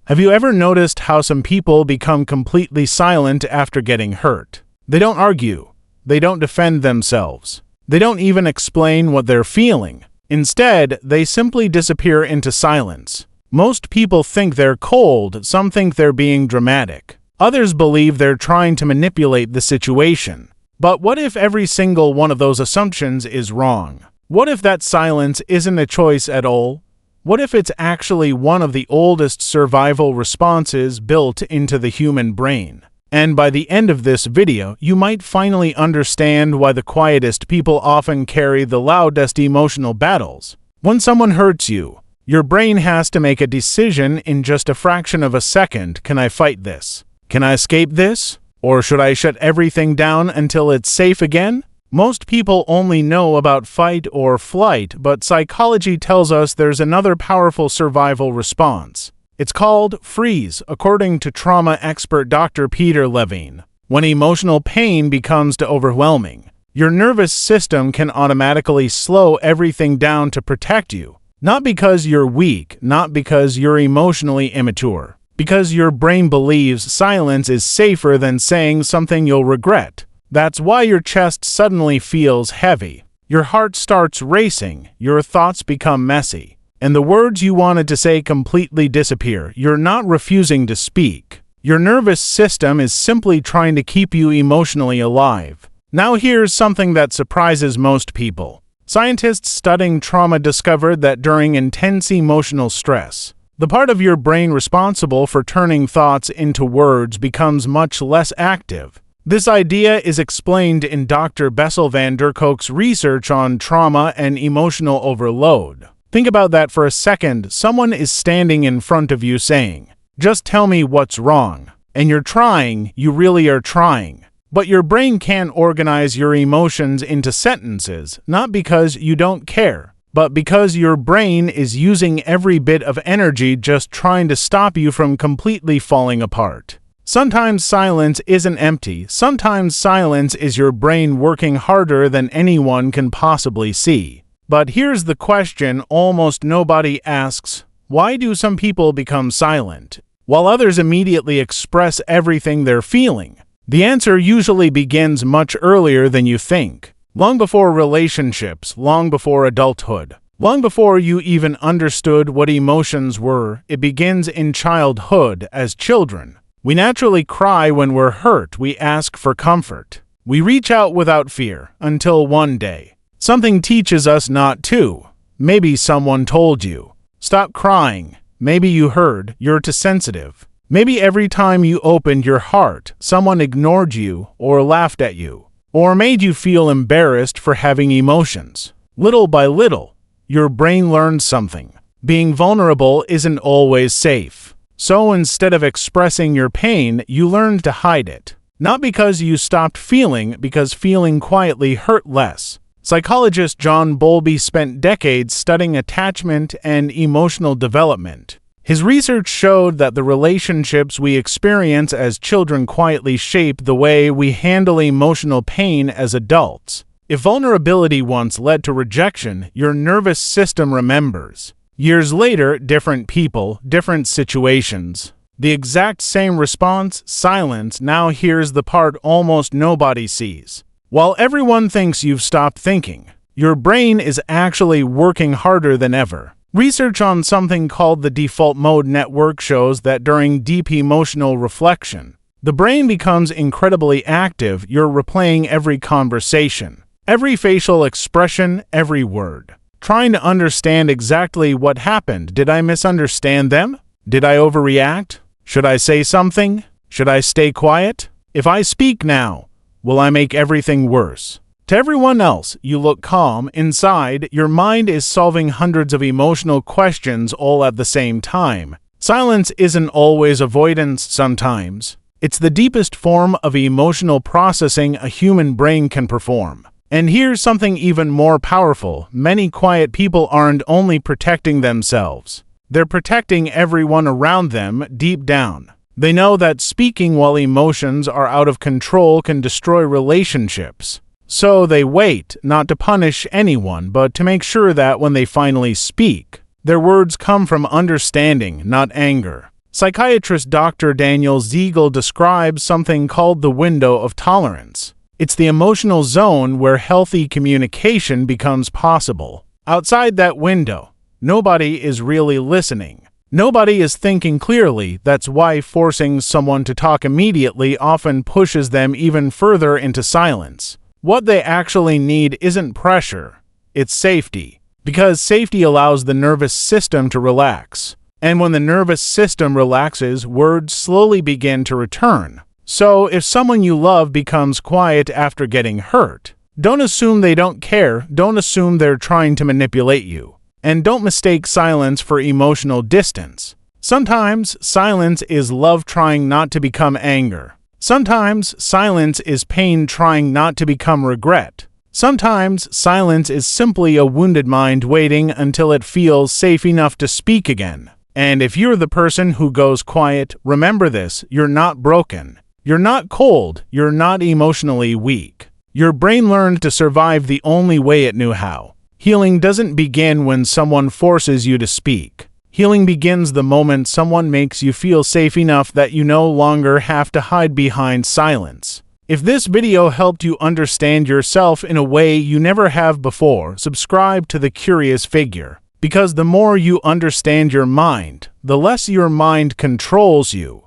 Have you ever noticed how some people become completely silent after getting hurt? They don't argue. They don't defend themselves. They don't even explain what they're feeling. Instead, they simply disappear into silence. Most people think they're cold, some think they're being dramatic. Others believe they're trying to manipulate the situation. But what if every single one of those assumptions is wrong? What if that silence isn't a choice at all? What if it's actually one of the oldest survival responses built into the human brain? And by the end of this video, you might finally understand why the quietest people often carry the loudest emotional battles. When someone hurts you, your brain has to make a decision in just a fraction of a second. Can I fight this? Can I escape this? Or should I shut everything down until it's safe again? Most people only know about fight or flight, but psychology tells us there's another powerful survival response. It's called freeze, according to trauma expert Dr. Peter Levine. When emotional pain becomes too overwhelming, your nervous system can automatically slow everything down to protect you. Not because you're weak, not because you're emotionally immature, because your brain believes silence is safer than saying something you'll regret. That's why your chest suddenly feels heavy, your heart starts racing, your thoughts become messy, and the words you wanted to say completely disappear. You're not refusing to speak. Your nervous system is simply trying to keep you emotionally alive. Now here's something that surprises most people. Scientists studying trauma discovered that during intense emotional stress, the part of your brain responsible for turning thoughts into words becomes much less active. This idea is explained in Dr. Bessel van der Kolk's research on trauma and emotional overload. Think about that for a second. Someone is standing in front of you saying, "Just tell me what's wrong." And you're trying, you really are trying. But your brain can't organize your emotions into sentences, not because you don't care, but because your brain is using every bit of energy just trying to stop you from completely falling apart. Sometimes silence isn't empty. Sometimes silence is your brain working harder than anyone can possibly see. But here's the question almost nobody asks: why do some people become silent, while others immediately express everything they're feeling? The answer usually begins much earlier than you think. Long before relationships, long before adulthood, long before you even understood what emotions were. It begins in childhood. As children, we naturally cry when we're hurt. We ask for comfort. We reach out without fear, until one day, something teaches us not to. Maybe someone told you, "Stop crying." Maybe you heard, "You're too sensitive." Maybe every time you opened your heart, someone ignored you, or laughed at you, or made you feel embarrassed for having emotions. Little by little, your brain learns something. Being vulnerable isn't always safe. So instead of expressing your pain, you learned to hide it. Not because you stopped feeling, because feeling quietly hurt less. Psychologist John Bowlby spent decades studying attachment and emotional development. His research showed that the relationships we experience as children quietly shape the way we handle emotional pain as adults. If vulnerability once led to rejection, your nervous system remembers. Years later, different people, different situations. The exact same response, silence. Now here's the part almost nobody sees. While everyone thinks you've stopped thinking, your brain is actually working harder than ever. Research on something called the default mode network shows that during deep emotional reflection, the brain becomes incredibly active. You're replaying every conversation, every facial expression, every word, trying to understand exactly what happened. Did I misunderstand them? Did I overreact? Should I say something? Should I stay quiet? If I speak now, will I make everything worse? To everyone else, you look calm. Inside, your mind is solving hundreds of emotional questions all at the same time. Silence isn't always avoidance. Sometimes it's the deepest form of emotional processing a human brain can perform. And here's something even more powerful. Many quiet people aren't only protecting themselves. They're protecting everyone around them. Deep down, they know that speaking while emotions are out of control can destroy relationships. So they wait, not to punish anyone, but to make sure that when they finally speak, their words come from understanding, not anger. Psychiatrist Dr. Daniel Siegel describes something called the window of tolerance. It's the emotional zone where healthy communication becomes possible. Outside that window, nobody is really listening. Nobody is thinking clearly. That's why forcing someone to talk immediately often pushes them even further into silence. What they actually need isn't pressure, it's safety. Because safety allows the nervous system to relax. And when the nervous system relaxes, words slowly begin to return. So, if someone you love becomes quiet after getting hurt, don't assume they don't care, don't assume they're trying to manipulate you. And don't mistake silence for emotional distance. Sometimes silence is love trying not to become anger. Sometimes silence is pain trying not to become regret. Sometimes silence is simply a wounded mind waiting until it feels safe enough to speak again. And if you're the person who goes quiet, remember this: you're not broken. You're not cold. You're not emotionally weak. Your brain learned to survive the only way it knew how. Healing doesn't begin when someone forces you to speak. Healing begins the moment someone makes you feel safe enough that you no longer have to hide behind silence. If this video helped you understand yourself in a way you never have before, subscribe to The Curious Figure. Because the more you understand your mind, the less your mind controls you.